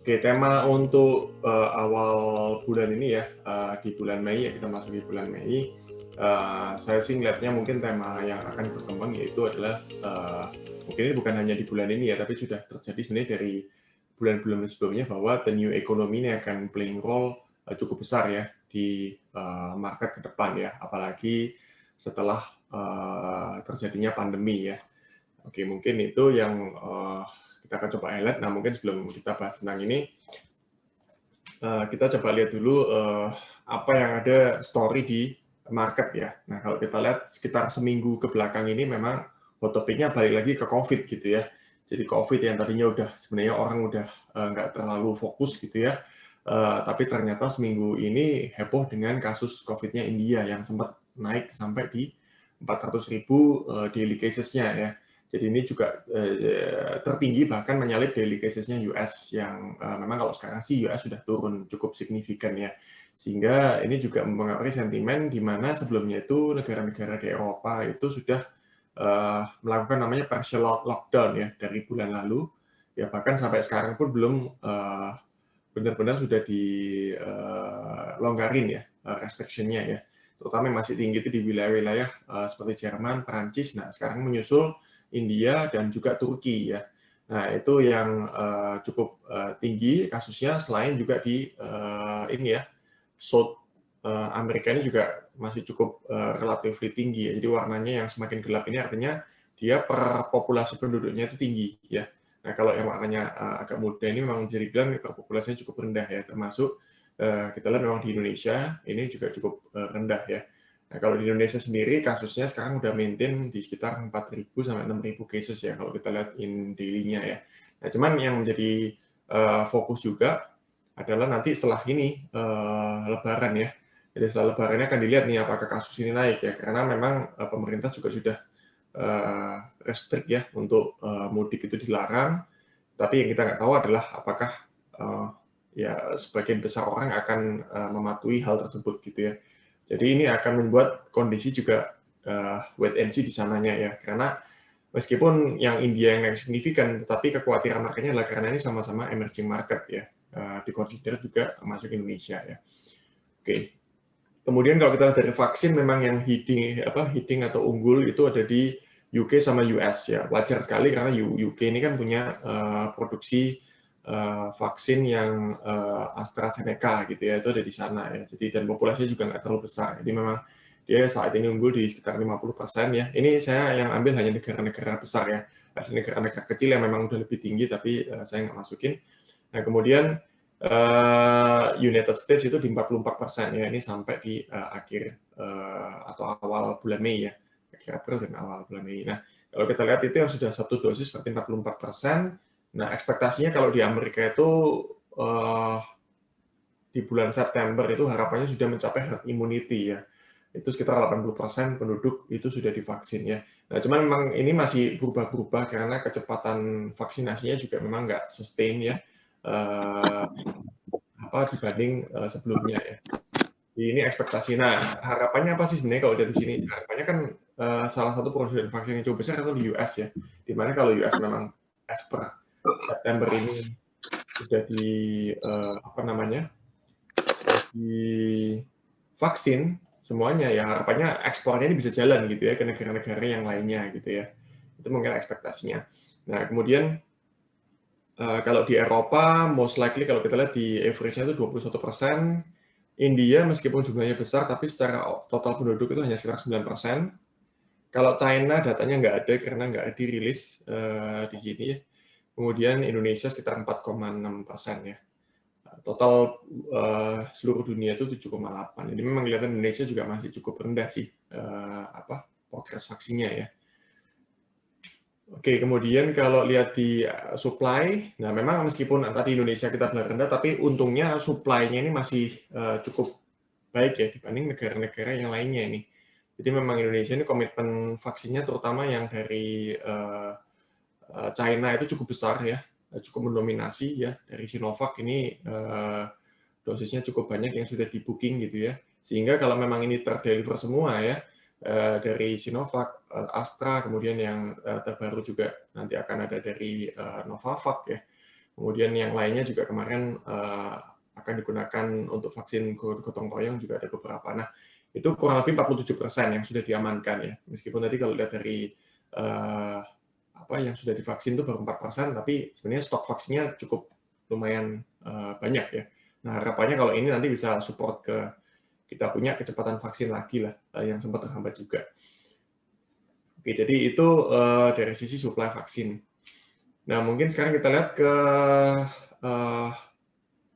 Oke, tema untuk awal bulan ini ya, di bulan Mei ya, kita masuk di bulan Mei. Saya sih ngelihatnya mungkin tema yang akan berkembang yaitu adalah mungkin ini bukan hanya di bulan ini ya, tapi sudah terjadi sebenarnya dari bulan-bulan sebelumnya bahwa the new economy ini akan playing role cukup besar ya di market ke depan ya, apalagi setelah terjadinya pandemi ya. Oke, mungkin itu yang kita akan coba highlight. Nah, mungkin sebelum kita bahas tentang ini, kita coba lihat dulu apa yang ada story di market ya. Nah, kalau kita lihat sekitar seminggu ke belakang ini memang hot topicnya balik lagi ke COVID gitu ya. Jadi COVID yang tadinya udah sebenarnya orang udah nggak terlalu fokus gitu ya. Tapi ternyata seminggu ini heboh dengan kasus COVID-nya India yang sempat naik sampai di 400.000 daily cases-nya ya. Jadi ini juga tertinggi bahkan menyalip daily cases-nya US yang memang kalau sekarang sih US sudah turun cukup signifikan ya. Sehingga ini juga mempengaruhi sentimen di mana sebelumnya itu negara-negara di Eropa itu sudah melakukan namanya partial lockdown ya dari bulan lalu. Ya bahkan sampai sekarang pun belum benar-benar sudah dilonggarin ya restriction-nya ya. Terutama yang masih tinggi itu di wilayah-wilayah seperti Jerman, Perancis. Nah, sekarang menyusul India dan juga Turki ya. Nah, itu yang cukup tinggi kasusnya selain juga di ini ya, South Amerika ini juga masih cukup relatif tinggi ya. Jadi warnanya yang semakin gelap ini artinya dia per populasi penduduknya itu tinggi ya. Nah, kalau yang warnanya agak muda ini memang bisa dibilang populasinya cukup rendah ya, termasuk kita lihat memang di Indonesia ini juga cukup rendah ya. Nah, kalau di Indonesia sendiri kasusnya sekarang udah maintain di sekitar 4.000 sampai 6.000 cases ya kalau kita lihat in daily-nya ya. Nah, cuman yang menjadi fokus juga adalah nanti setelah ini Lebaran ya. Jadi setelah Lebarannya akan dilihat nih apakah kasus ini naik ya, karena memang pemerintah juga sudah restrict ya untuk mudik itu dilarang. Tapi yang kita nggak tahu adalah apakah ya sebagian besar orang akan mematuhi hal tersebut gitu ya. Jadi ini akan membuat kondisi juga wait and see di sananya ya, karena meskipun yang India yang signifikan, tetapi kekhawatiran marketnya adalah karena ini sama-sama emerging market ya, dikonsider juga termasuk Indonesia ya. Oke. Kemudian kalau kita lihat dari vaksin, memang yang heading atau unggul itu ada di UK sama US ya. Wajar sekali karena UK ini kan punya produksi vaksin yang AstraZeneca gitu ya, itu ada di sana ya. Jadi dan populasinya juga nggak terlalu besar. Jadi memang dia saat ini unggul di sekitar 50% ya. Ini saya yang ambil hanya negara-negara besar ya. Ada negara-negara kecil yang memang udah lebih tinggi, tapi saya nggak masukin. Nah, kemudian United States itu di 44% ya, ini sampai di akhir atau awal bulan Mei ya, akhir April dan awal bulan Mei. Nah, kalau kita lihat itu yang sudah satu dosis seperti 44%. Nah, ekspektasinya kalau di Amerika itu di bulan September itu harapannya sudah mencapai herd immunity ya. Itu sekitar 80% penduduk itu sudah divaksin ya. Nah, cuman memang ini masih berubah-berubah karena kecepatan vaksinasinya juga memang nggak sustain ya. Dibanding sebelumnya ya. Ini ekspektasi. Nah, harapannya apa sih sebenarnya kalau dari sini? Harapannya kan salah satu produsen vaksin yang cukup besar itu di US ya. Dimana kalau US memang as per September ini sudah di di vaksin semuanya ya, harapannya ekspornya ini bisa jalan gitu ya ke negara-negara yang lainnya gitu ya. Itu mungkin ekspektasinya. Nah, kemudian kalau di Eropa, most likely kalau kita lihat di average-nya itu 21%. India meskipun jumlahnya besar, tapi secara total penduduk itu hanya sekitar 9%. Kalau China datanya nggak ada karena nggak dirilis di sini. Kemudian Indonesia sekitar 4,6% ya. Total seluruh dunia itu 7,8. Jadi memang kelihatan Indonesia juga masih cukup rendah sih progres vaksinnya ya. Oke, kemudian kalau lihat di supply, nah memang meskipun tadi Indonesia kita bilang rendah, tapi untungnya supply-nya ini masih cukup baik ya dibanding negara-negara yang lainnya ini. Jadi memang Indonesia ini komitmen vaksinnya terutama yang dari China itu cukup besar ya, cukup mendominasi ya. Dari Sinovac ini dosisnya cukup banyak yang sudah di-booking gitu ya. Sehingga kalau memang ini terdeliver semua ya, dari Sinovac, Astra, kemudian yang terbaru juga nanti akan ada dari Novavax ya. Kemudian yang lainnya juga kemarin akan digunakan untuk vaksin gotong royong juga ada beberapa. Nah, itu kurang lebih 47% yang sudah diamankan ya. Meskipun tadi kalau lihat dari apa yang sudah divaksin itu baru 4%, tapi sebenarnya stok vaksinnya cukup lumayan banyak ya. Nah, harapannya kalau ini nanti bisa support ke kita punya kecepatan vaksin lagi lah yang sempat terhambat juga. Oke, jadi itu dari sisi suplai vaksin. Nah, mungkin sekarang kita lihat ke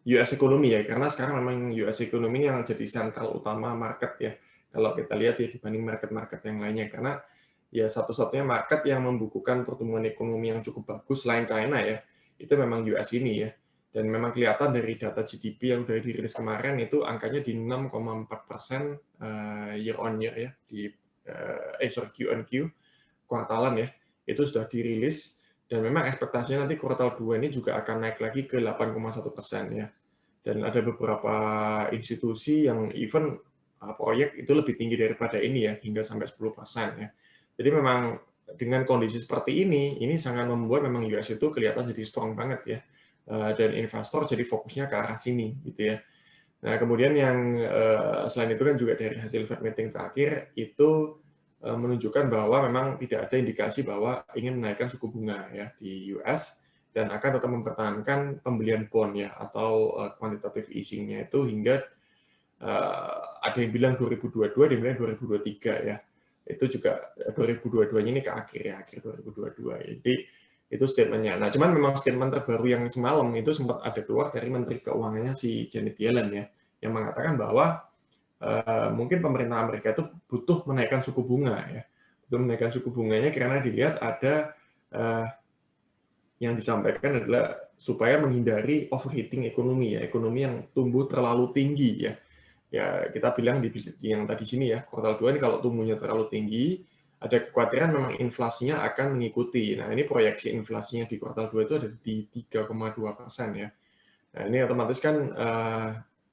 US ekonomi ya, karena sekarang memang US ekonomi yang jadi sentral utama market ya. Kalau kita lihat ya dibanding market-market yang lainnya, karena ya satu-satunya market yang membukukan pertumbuhan ekonomi yang cukup bagus selain China ya, itu memang US ini ya. Dan memang kelihatan dari data GDP yang sudah dirilis kemarin itu angkanya di 6,4% year on year ya, di Q on Q, kuartalan ya, itu sudah dirilis. Dan memang ekspektasinya nanti kuartal 2 ini juga akan naik lagi ke 8,1% ya. Dan ada beberapa institusi yang even proyek itu lebih tinggi daripada ini ya, hingga sampai 10% ya. Jadi memang dengan kondisi seperti ini sangat membuat memang US itu kelihatan jadi strong banget ya. Dan investor jadi fokusnya ke arah sini gitu ya. Nah, kemudian yang selain itu kan juga dari hasil Fed meeting terakhir itu menunjukkan bahwa memang tidak ada indikasi bahwa ingin menaikkan suku bunga ya di US dan akan tetap mempertahankan pembelian bond ya atau quantitative easing-nya itu hingga ada yang bilang 2022, ada yang bilang 2023 ya. Itu juga 2022-nya ini ke akhir ya, akhir 2022. Jadi itu statement-nya. Nah, cuman memang statement terbaru yang semalam itu sempat ada keluar dari Menteri Keuangannya si Janet Yellen ya, yang mengatakan bahwa mungkin pemerintah Amerika itu butuh menaikkan suku bunga ya, butuh menaikkan suku bunganya karena dilihat ada yang disampaikan adalah supaya menghindari overheating ekonomi ya, ekonomi yang tumbuh terlalu tinggi ya. Ya kita bilang di yang tadi sini ya, kuartal 2 ini kalau tumbuhnya terlalu tinggi, ada kekhawatiran memang inflasinya akan mengikuti. Nah ini proyeksi inflasinya di kuartal 2 itu ada di 3,2% ya. Nah ini otomatis kan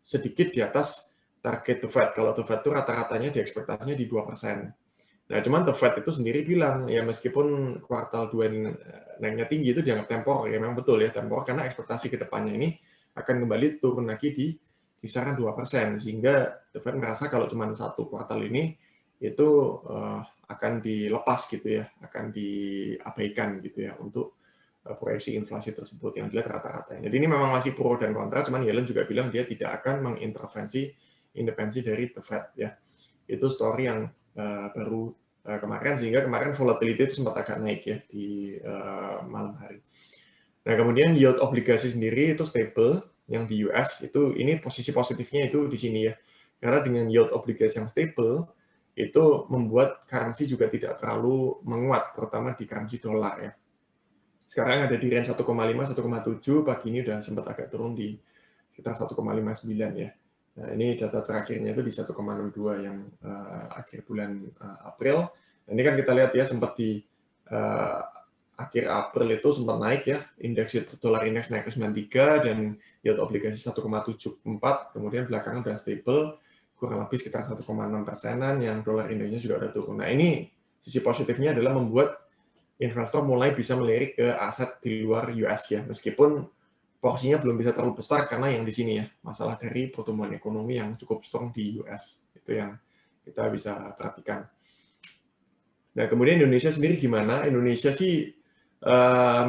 sedikit di atas target The Fed. Kalau The Fed itu rata-ratanya diekspektasinya di 2%. Nah, cuman The Fed itu sendiri bilang, ya meskipun kuartal 2 naiknya tinggi itu dianggap tempor, ya memang betul ya tempor, karena ekspektasi ke depannya ini akan kembali turun lagi di kisaran 2%, sehingga The Fed merasa kalau cuma satu kuartal ini itu akan dilepas gitu ya, akan diabaikan gitu ya untuk proyeksi inflasi tersebut yang dilihat rata-ratanya. Jadi ini memang masih pro dan kontra, cuman Yellen juga bilang dia tidak akan mengintervensi independensi dari The Fed ya. Itu story yang baru kemarin, sehingga kemarin volatility itu sempat agak naik ya di malam hari. Nah, kemudian yield obligasi sendiri itu stable, yang di US itu ini posisi positifnya itu di sini ya. Karena dengan yield obligasi yang stable, itu membuat currency juga tidak terlalu menguat, terutama di currency dolar ya. Sekarang ada di range 1,5, 1,7, pagi ini udah sempat agak turun di sekitar 1,59 ya. Nah, ini data terakhirnya itu di 1,62 yang akhir bulan April. Nah, ini kan kita lihat ya sempat di akhir April itu sempat naik ya, indeks dolar indeks naik ke 93 dan yield obligasi 1,74, kemudian belakangan sudah stable kurang lebih sekitar 1,6%-an, yang dolar indeksnya juga udah turun. Nah, ini sisi positifnya adalah membuat investor mulai bisa melirik ke aset di luar US ya, meskipun porsinya belum bisa terlalu besar karena yang di sini ya, masalah dari pertumbuhan ekonomi yang cukup strong di US. Itu yang kita bisa perhatikan. Nah, kemudian Indonesia sendiri gimana? Indonesia sih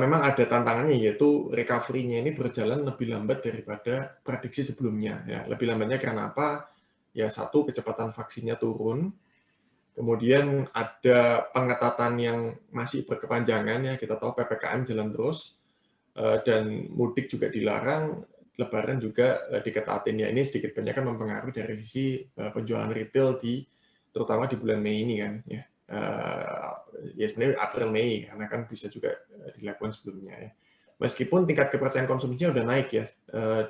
memang ada tantangannya, yaitu recovery-nya ini berjalan lebih lambat daripada prediksi sebelumnya. Ya, lebih lambatnya karena apa? Ya, satu, kecepatan vaksinnya turun. Kemudian ada pengetatan yang masih berkepanjangan ya, kita tahu PPKM jalan terus, dan mudik juga dilarang, Lebaran juga diketatin ya. Ini sedikit banyak kan mempengaruhi dari sisi penjualan retail terutama di bulan Mei ini kan ya. Ya sebenarnya April Mei karena kan bisa juga dilakukan sebelumnya ya. Meskipun tingkat kepercayaan konsumsinya udah naik ya,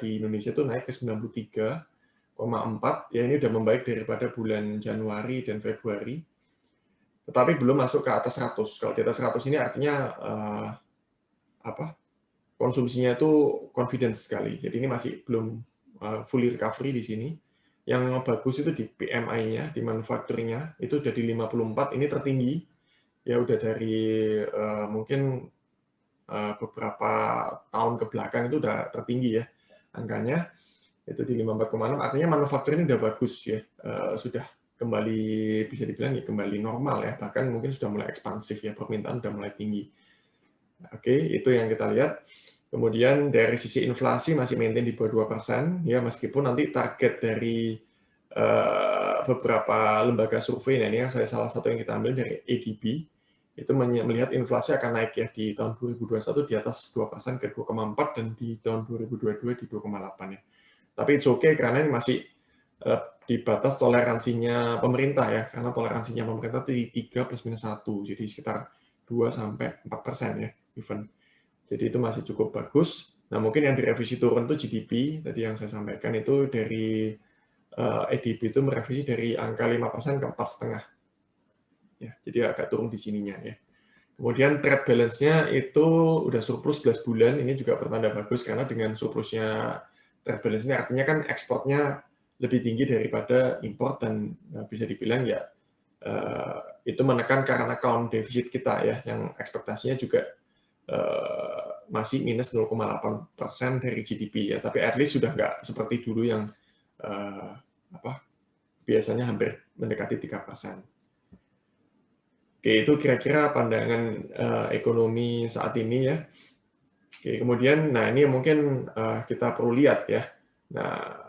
di Indonesia tuh naik ke 93,4 ya, ini udah membaik daripada bulan Januari dan Februari. Tetapi belum masuk ke atas 100. Kalau di atas 100 ini artinya konsumsinya itu confidence sekali. Jadi ini masih belum fully recovery di sini. yang bagus itu di PMI-nya, di manufacturing-nya, itu sudah di 54, ini tertinggi. Ya udah dari mungkin beberapa tahun ke belakang itu udah tertinggi ya angkanya, itu di 54,6, artinya manufacturing udah bagus ya, sudah kembali, bisa dibilang ya kembali normal ya, bahkan mungkin sudah mulai ekspansif ya, permintaan sudah mulai tinggi. Oke, itu yang kita lihat. Kemudian dari sisi inflasi masih maintain di bawah 2%, ya meskipun nanti target dari beberapa lembaga survei, nah ini yang salah satu yang kita ambil dari ADB, itu melihat inflasi akan naik ya di tahun 2021 di atas 2% ke 2,4 dan di tahun 2022 di 2,8 ya. Tapi it's okay karena ini masih di batas toleransinya pemerintah ya, karena toleransinya pemerintah itu di 3 plus minus 1, jadi sekitar 2-4% ya, even. Jadi itu masih cukup bagus. Nah, mungkin yang direvisi turun itu GDP, tadi yang saya sampaikan itu dari ADB itu merevisi dari angka 5% ke 4,5. Ya, jadi agak turun di sininya ya. Kemudian trade balance-nya itu udah surplus 11 bulan, ini juga pertanda bagus karena dengan surplusnya trade balance-nya artinya kan ekspornya lebih tinggi daripada import dan bisa dibilang ya itu menekan current account defisit kita ya, yang ekspektasinya juga masih minus 0,8% dari GDP ya, tapi at least sudah nggak seperti dulu yang biasanya hampir mendekati 3%. Oke, itu kira-kira pandangan ekonomi saat ini ya. Oke, kemudian, nah ini mungkin kita perlu lihat ya. Nah,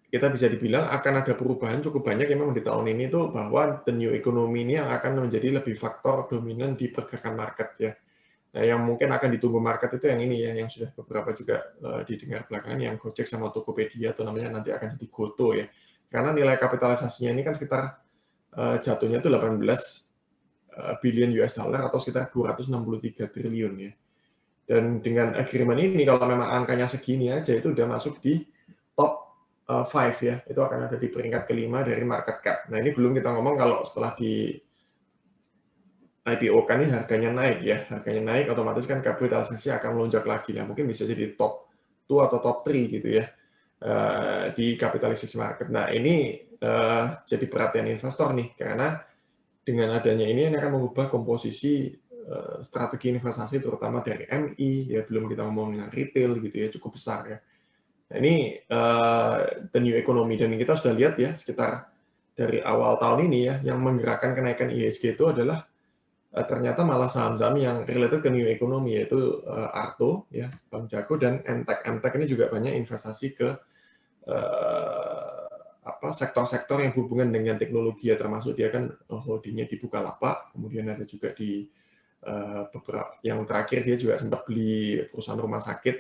kita bisa dibilang akan ada perubahan cukup banyak yang memang di tahun ini tuh bahwa the new economy ini yang akan menjadi lebih faktor dominan di pergerakan market ya. Nah, yang mungkin akan ditunggu market itu yang ini ya, yang sudah beberapa juga didengar belakangan, yang Gojek sama Tokopedia, atau namanya nanti akan jadi Goto ya. Karena nilai kapitalisasinya ini kan sekitar jatuhnya itu 18 billion US dollar atau sekitar 263 triliun ya. Dan dengan agreement ini, kalau memang angkanya segini aja, itu udah masuk di top 5 ya, itu akan ada di peringkat kelima dari market cap. Nah, ini belum kita ngomong kalau setelah di IPO kan ini harganya naik ya, harganya naik otomatis kan kapitalisasi akan melonjak lagi ya, mungkin bisa jadi top 2 atau top 3 gitu ya di kapitalisasi market. Nah ini jadi perhatian investor nih, karena dengan adanya ini akan mengubah komposisi strategi investasi terutama dari MI ya, belum kita ngomongin retail gitu ya, cukup besar ya. Nah ini the new economy, dan kita sudah lihat ya sekitar dari awal tahun ini ya, yang menggerakkan kenaikan IHSG itu adalah ternyata malah saham-saham yang related ke new economy, yaitu Arto, ya, Bank Jago, dan Emtek. Emtek ini juga banyak investasi ke sektor-sektor yang berhubungan dengan teknologi ya, termasuk dia kan holdingnya di Bukalapak, kemudian ada juga di beberapa, yang terakhir dia juga sempat beli perusahaan rumah sakit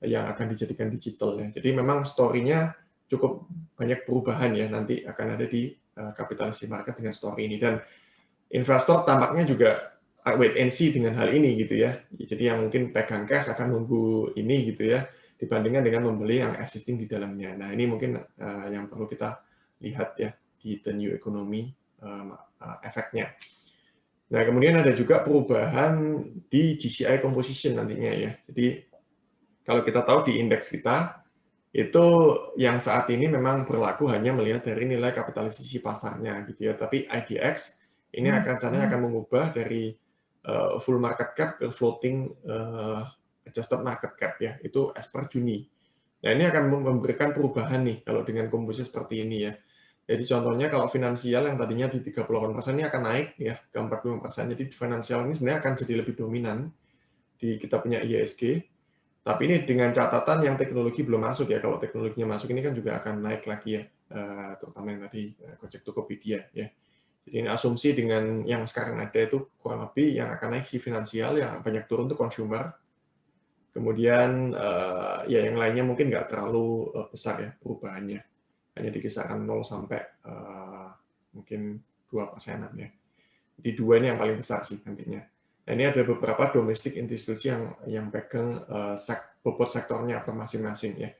yang akan dijadikan digital ya. Jadi memang story-nya cukup banyak perubahan ya, nanti akan ada di kapitalisasi market dengan story ini, dan investor tampaknya juga wait and see dengan hal ini gitu ya. Jadi yang mungkin pegang cash akan nunggu ini gitu ya, dibandingkan dengan membeli yang existing di dalamnya. Nah ini mungkin yang perlu kita lihat ya di the new economy efeknya. Nah kemudian ada juga perubahan di GCI composition nantinya ya. Jadi kalau kita tahu di indeks kita itu yang saat ini memang berlaku hanya melihat dari nilai kapitalisasi pasarnya gitu ya. Tapi IDX ini rencananya akan mengubah dari full market cap ke floating adjusted market cap ya, itu as per Juni. Nah ini akan memberikan perubahan nih kalau dengan komposisi seperti ini ya. Jadi contohnya kalau finansial yang tadinya di 38% ini akan naik ya ke 45%. Jadi finansial ini sebenarnya akan jadi lebih dominan di kita punya IHSG. Tapi ini dengan catatan yang teknologi belum masuk ya. Kalau teknologinya masuk ini kan juga akan naik lagi ya, terutama yang tadi Gojek Tokopedia ya. Jadi ini asumsi dengan yang sekarang ada itu kurang lebih yang akan naik di finansial, yang banyak turun itu consumer. Kemudian ya yang lainnya mungkin nggak terlalu besar ya perubahannya, hanya di kisaran 0 sampai mungkin 2%-an ya. Jadi 2 ini yang paling besar sih nantinya. Nah, ini ada beberapa domestik institusi yang pegang bobot sektornya apa masing-masing ya.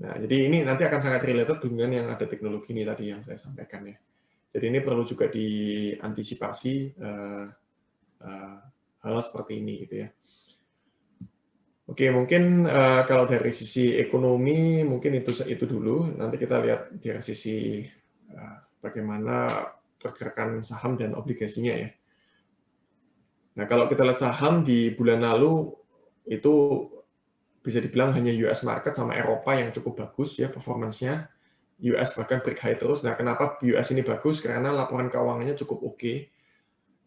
Nah, jadi ini nanti akan sangat related dengan yang ada teknologi ini tadi yang saya sampaikan ya. Jadi ini perlu juga diantisipasi hal seperti ini gitu ya. Oke, mungkin kalau dari sisi ekonomi mungkin itu dulu. Nanti kita lihat dari sisi bagaimana pergerakan saham dan obligasinya ya. Nah, kalau kita lihat saham di bulan lalu itu bisa dibilang hanya US market sama Eropa yang cukup bagus ya performance-nya. US bahkan break high terus. Nah, kenapa US ini bagus? Karena laporan keuangannya cukup oke.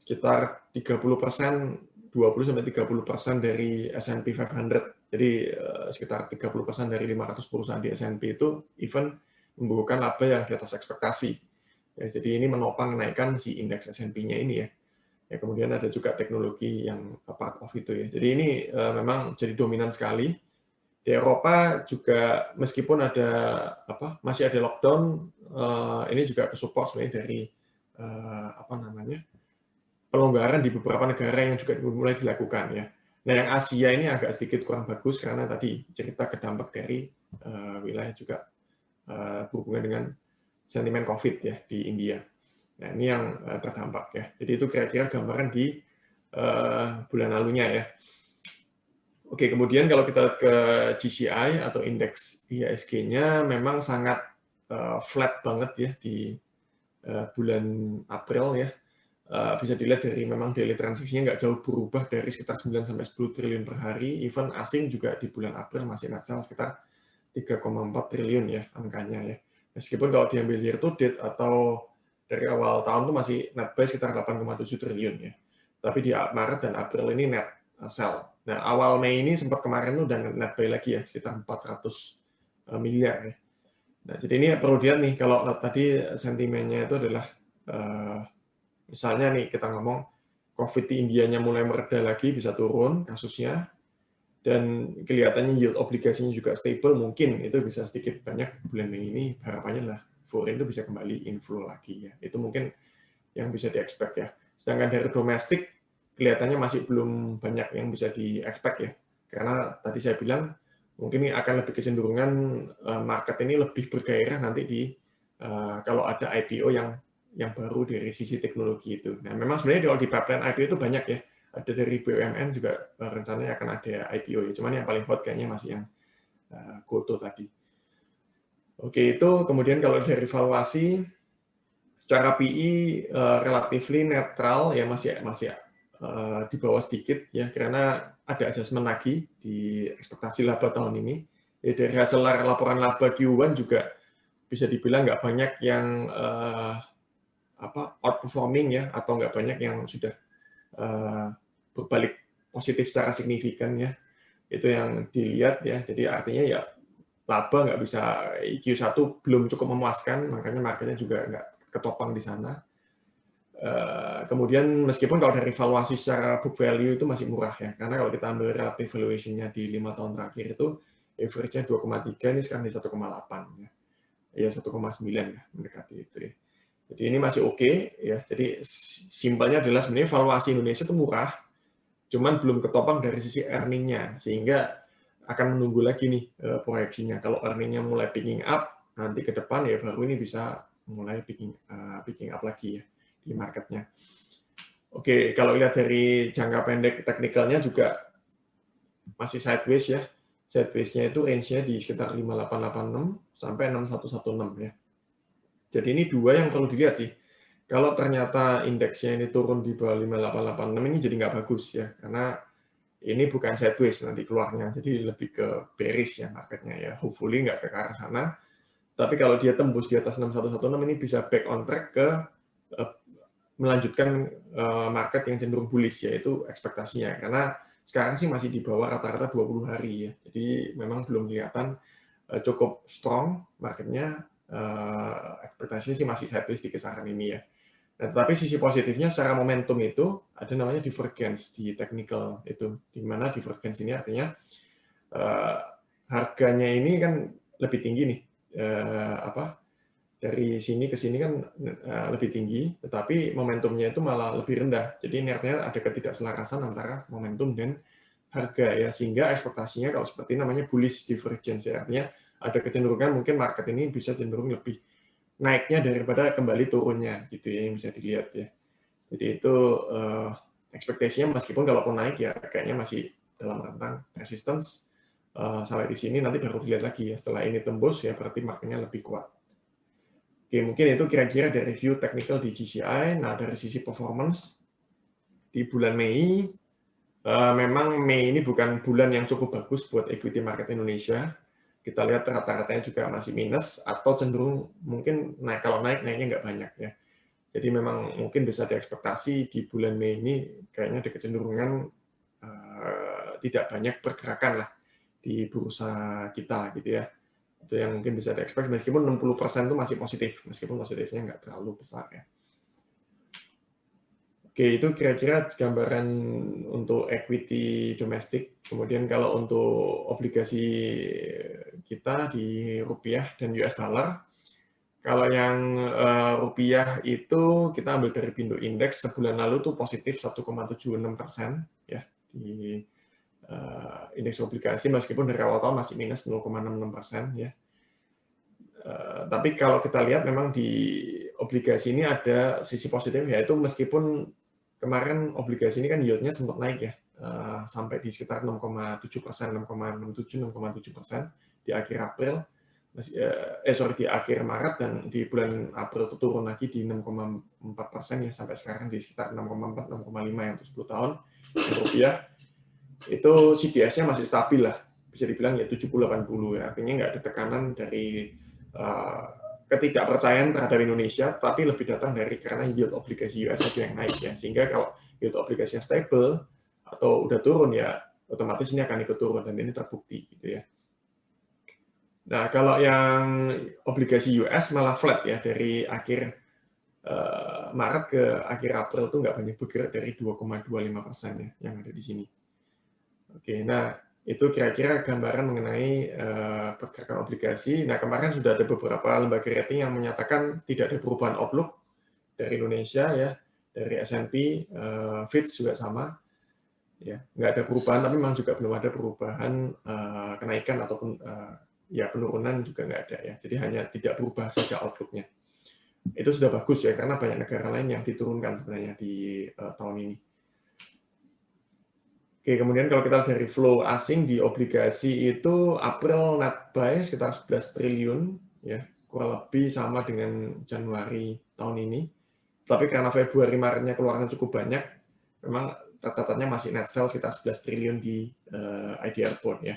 Sekitar 30%, 20-30% dari S&P 500. Jadi sekitar 30% dari 500 perusahaan di S&P itu even membukukan laba yang di atas ekspektasi. Ya, jadi ini menopang naikkan si indeks S&P-nya ini ya. Ya, kemudian ada juga teknologi yang part of itu ya. Jadi ini memang jadi dominan sekali. Di Eropa juga meskipun ada masih ada lockdown, ini juga support sebenarnya dari pelonggaran di beberapa negara yang juga mulai dilakukan ya. Nah, yang Asia ini agak sedikit kurang bagus karena tadi cerita kedampak dari wilayah juga berhubungan dengan sentimen COVID ya di India. Nah, ini yang terdampak ya. Jadi itu kira-kira gambaran di bulan lalunya ya. Oke, kemudian kalau kita lihat ke GCI atau indeks IHSG-nya memang sangat flat banget ya di bulan April ya. Bisa dilihat dari memang daily transaksinya nggak jauh berubah dari sekitar 9 sampai 10 triliun per hari. Even asing juga di bulan April masih net sell sekitar 3,4 triliun ya angkanya ya. Meskipun kalau diambil year to date atau dari awal tahun tuh masih net buy sekitar 8,7 triliun ya. Tapi di Maret dan April ini net sell. Nah, awal Mei ini sempat kemarin tuh udah net buy lagi ya, sekitar 400 miliar ya. Nah, jadi ini perlu dilihat nih, kalau tadi sentimennya itu adalah misalnya nih kita ngomong COVID di Indianya mulai mereda lagi, bisa turun kasusnya, dan kelihatannya yield obligasinya juga stable, mungkin itu bisa sedikit banyak bulan Mei ini harapannya lah foreign itu bisa kembali inflow lagi ya. Itu mungkin yang bisa di-expect ya. Sedangkan dari domestik kelihatannya masih belum banyak yang bisa di-expect ya. Karena tadi saya bilang mungkin ini akan lebih kecenderungan market ini lebih bergairah nanti di kalau ada IPO yang baru dari sisi teknologi itu. Nah, memang sebenarnya kalau di pipeline IPO itu banyak ya. Ada dari BUMN juga rencananya akan ada IPO ya. Cuman yang paling hot kayaknya masih yang Goto tadi. Oke, itu kemudian kalau dari valuasi secara PE relatively netral ya, masih di bawah sedikit ya, karena ada adjustment lagi di ekspektasi laba tahun ini. Ya, dari hasil laporan laba Q1 juga bisa dibilang nggak banyak yang outperforming ya, atau nggak banyak yang sudah berbalik positif secara signifikan ya. Itu yang dilihat ya. Jadi artinya ya laba nggak bisa, Q1 belum cukup memuaskan, makanya marketnya juga nggak ketopang di sana. Kemudian meskipun kalau dari valuasi secara book value itu masih murah ya, karena kalau kita ambil relative valuation-nya di 5 tahun terakhir itu average-nya 2,3, ini sekarang di 1,8 ya. Ya 1,9 ya, mendekati itu ya. Jadi ini masih oke ya. Jadi simpelnya adalah sebenarnya valuasi Indonesia itu murah, cuman belum ketopang dari sisi earning-nya, sehingga akan menunggu lagi nih proyeksinya. Kalau earning-nya mulai picking up, nanti ke depan ya baru ini bisa mulai picking up lagi ya di marketnya. Oke, kalau lihat dari jangka pendek teknikalnya juga masih sideways ya. Sideways-nya itu range-nya di sekitar 5886 sampai 6116 ya. Jadi ini dua yang perlu dilihat sih. Kalau ternyata indeksnya ini turun di bawah 5886 ini jadi nggak bagus ya, karena ini bukan sideways nanti keluarnya, jadi lebih ke bearish ya marketnya ya. Hopefully nggak ke arah sana. Tapi kalau dia tembus di atas 6116 ini bisa back on track ke melanjutkan market yang cenderung bullish, yaitu ekspektasinya. Karena sekarang sih masih di bawah rata-rata 20 hari ya. Jadi memang belum kelihatan cukup strong marketnya, ekspektasinya sih masih sideways di kisaran ini ya. Nah, tetapi sisi positifnya secara momentum itu ada namanya divergence di technical itu, di mana divergence ini artinya harganya ini kan lebih tinggi nih, dari sini ke sini kan lebih tinggi, tetapi momentumnya itu malah lebih rendah. Jadi ini artinya ada ketidakselarasan antara momentum dan harga ya, sehingga ekspektasinya kalau seperti ini namanya bullish divergence ya, artinya ada kecenderungan mungkin market ini bisa cenderung lebih naiknya daripada kembali turunnya gitu ya, yang bisa dilihat ya. Jadi itu ekspektasinya meskipun kalaupun naik ya kayaknya masih dalam rentang resistance sampai di sini, nanti baru dilihat lagi ya. Setelah ini tembus ya berarti marketnya lebih kuat. Oke, mungkin itu kira-kira dari review technical di GCI. Nah, dari sisi performance di bulan Mei, memang Mei ini bukan bulan yang cukup bagus buat equity market Indonesia. Kita lihat rata-ratanya juga masih minus atau cenderung mungkin naik, kalau naiknya nggak banyak ya. Jadi memang mungkin bisa diekspektasi di bulan Mei ini kayaknya ada kecenderungan tidak banyak pergerakan lah di bursa kita gitu ya. Itu yang mungkin bisa diekspektasi, meskipun 60% itu masih positif, meskipun positifnya nggak terlalu besar ya. Oke, itu kira-kira gambaran untuk equity domestik. Kemudian kalau untuk obligasi kita di rupiah dan US dollar, kalau yang rupiah itu kita ambil dari Pindo Index sebulan lalu tuh positif 1,76% ya di indeks obligasi, meskipun dari awal tahun masih minus 0,66% ya. Tapi kalau kita lihat memang di obligasi ini ada sisi positif, yaitu meskipun kemarin obligasi ini kan yieldnya sempat naik ya, sampai di sekitar 6,7%, 6,67, 6,7% di akhir April, di akhir Maret, dan di bulan April itu turun lagi di 6,4% ya, sampai sekarang di sekitar 6,4, 6,5 yang untuk 10 tahun rupiah. Itu CDS-nya masih stabil lah, bisa dibilang ya 70-80 ya, artinya nggak ada tekanan dari ketidakpercayaan terhadap Indonesia, tapi lebih datang dari karena yield obligasi US saja yang naik ya, sehingga kalau yield obligasinya stable atau udah turun ya otomatis ini akan ikut turun, dan ini terbukti gitu ya. Nah, kalau yang obligasi US malah flat ya, dari akhir Maret ke akhir April itu nggak banyak bergerak, dari 2,25% ya yang ada di sini. Oke, nah itu kira-kira gambaran mengenai pergerakan obligasi. Nah, kemarin sudah ada beberapa lembaga rating yang menyatakan tidak ada perubahan outlook dari Indonesia ya, dari S&P, Fitch juga sama, ya nggak ada perubahan, tapi memang juga belum ada perubahan kenaikan ataupun ya penurunan juga nggak ada ya. Jadi hanya tidak berubah saja outlook-nya. Itu sudah bagus ya, karena banyak negara lain yang diturunkan sebenarnya di tahun ini. Oke, kemudian kalau kita dari flow asing di obligasi itu April net buy sekitar 11 triliun, ya kurang lebih sama dengan Januari tahun ini. Tapi karena Februari Maretnya keluaran cukup banyak, memang catatannya masih net sell sekitar 11 triliun di IDR bond ya.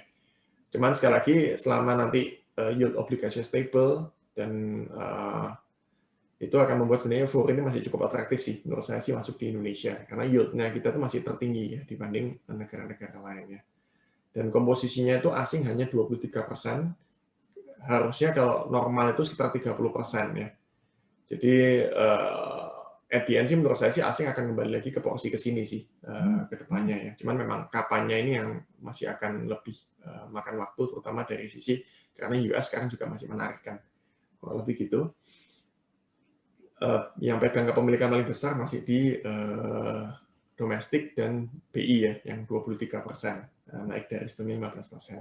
Cuman sekali lagi selama nanti yield obligasi stable dan itu akan membuat sebenarnya flow ini masih cukup atraktif sih, menurut saya sih masuk di Indonesia, karena yield-nya kita tuh masih tertinggi ya dibanding negara-negara lainnya. Dan komposisinya itu asing hanya 23%, harusnya kalau normal itu sekitar 30% ya. Jadi at the end sih menurut saya sih asing akan kembali lagi ke posisi ke sini sih ke depannya ya. Cuman memang kapannya ini yang masih akan lebih makan waktu, terutama dari sisi karena US sekarang juga masih menarik kan, kurang lebih gitu. Yang pegang kepemilikan paling besar masih di domestik dan BI ya, yang 23%, naik dari sebelumnya 15%.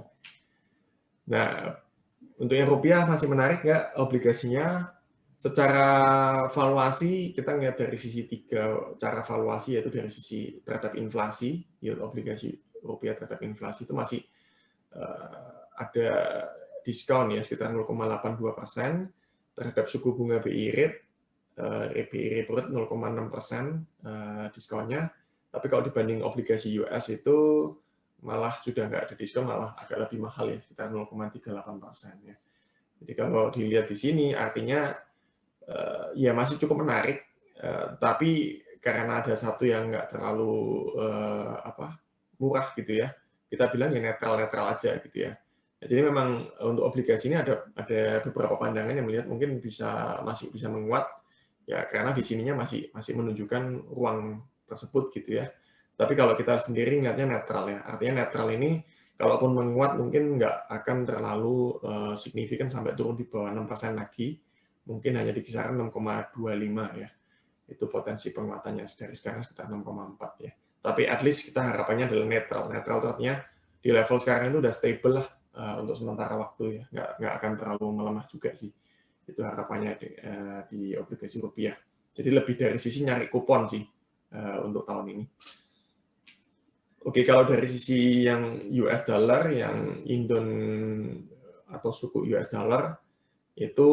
Nah, untuk yang rupiah masih menarik nggak obligasinya? Secara valuasi, kita lihat dari sisi 3 cara valuasi, yaitu dari sisi terhadap inflasi, yield obligasi rupiah terhadap inflasi itu masih ada diskon ya, sekitar 0,82%, terhadap suku bunga BI rate, BI repo rate 0,6% diskonnya, tapi kalau dibanding obligasi US itu malah sudah nggak ada diskon, malah agak lebih mahal ya, sekitar 0,38% ya. Jadi kalau dilihat di sini artinya ya masih cukup menarik, tapi karena ada satu yang nggak terlalu murah gitu ya, kita bilang ya netral-netral aja gitu ya. Jadi memang untuk obligasi ini ada beberapa pandangan yang melihat mungkin masih bisa menguat ya, karena di sininya masih menunjukkan ruang tersebut gitu ya. Tapi kalau kita sendiri ngelihatnya netral ya, artinya netral ini kalaupun menguat mungkin nggak akan terlalu signifikan sampai turun di bawah 6% lagi, mungkin hanya di kisaran 6,25 ya. Itu potensi penguatannya dari sekarang sekitar 6,4 ya. Tapi at least kita harapannya adalah netral. Netral artinya di level sekarang itu udah stable lah untuk sementara waktu ya, nggak akan terlalu melemah juga sih. Itu harapannya di obligasi rupiah. Jadi lebih dari sisi nyari kupon sih untuk tahun ini. Oke, kalau dari sisi yang US dollar, yang Indon atau suku US dollar, itu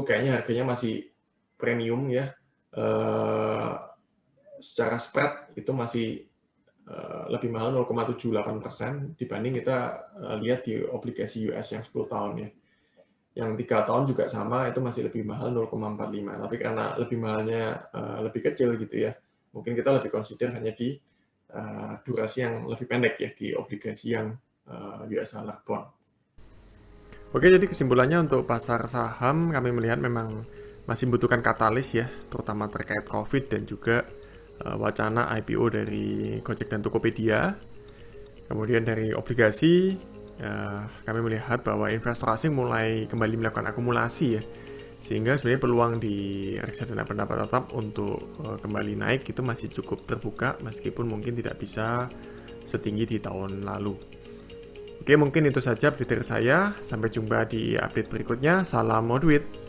kayaknya harganya masih premium ya. Eh, Secara spread itu masih lebih mahal 0,78% dibanding kita lihat di obligasi US yang 10 tahun ya. Yang 3 tahun juga sama, itu masih lebih mahal 0,45. Tapi karena lebih mahalnya lebih kecil gitu ya, mungkin kita lebih consider hanya di durasi yang lebih pendek ya, di obligasi yang US dollar bond. Oke, jadi kesimpulannya untuk pasar saham kami melihat memang masih membutuhkan katalis ya, terutama terkait COVID dan juga wacana IPO dari Gojek dan Tokopedia. Kemudian dari obligasi, kami melihat bahwa investor asing mulai kembali melakukan akumulasi ya, sehingga sebenarnya peluang di reksadana pendapat tetap untuk kembali naik itu masih cukup terbuka, meskipun mungkin tidak bisa setinggi di tahun lalu. Oke, mungkin itu saja update dari saya. Sampai jumpa di update berikutnya. Salam Modwit.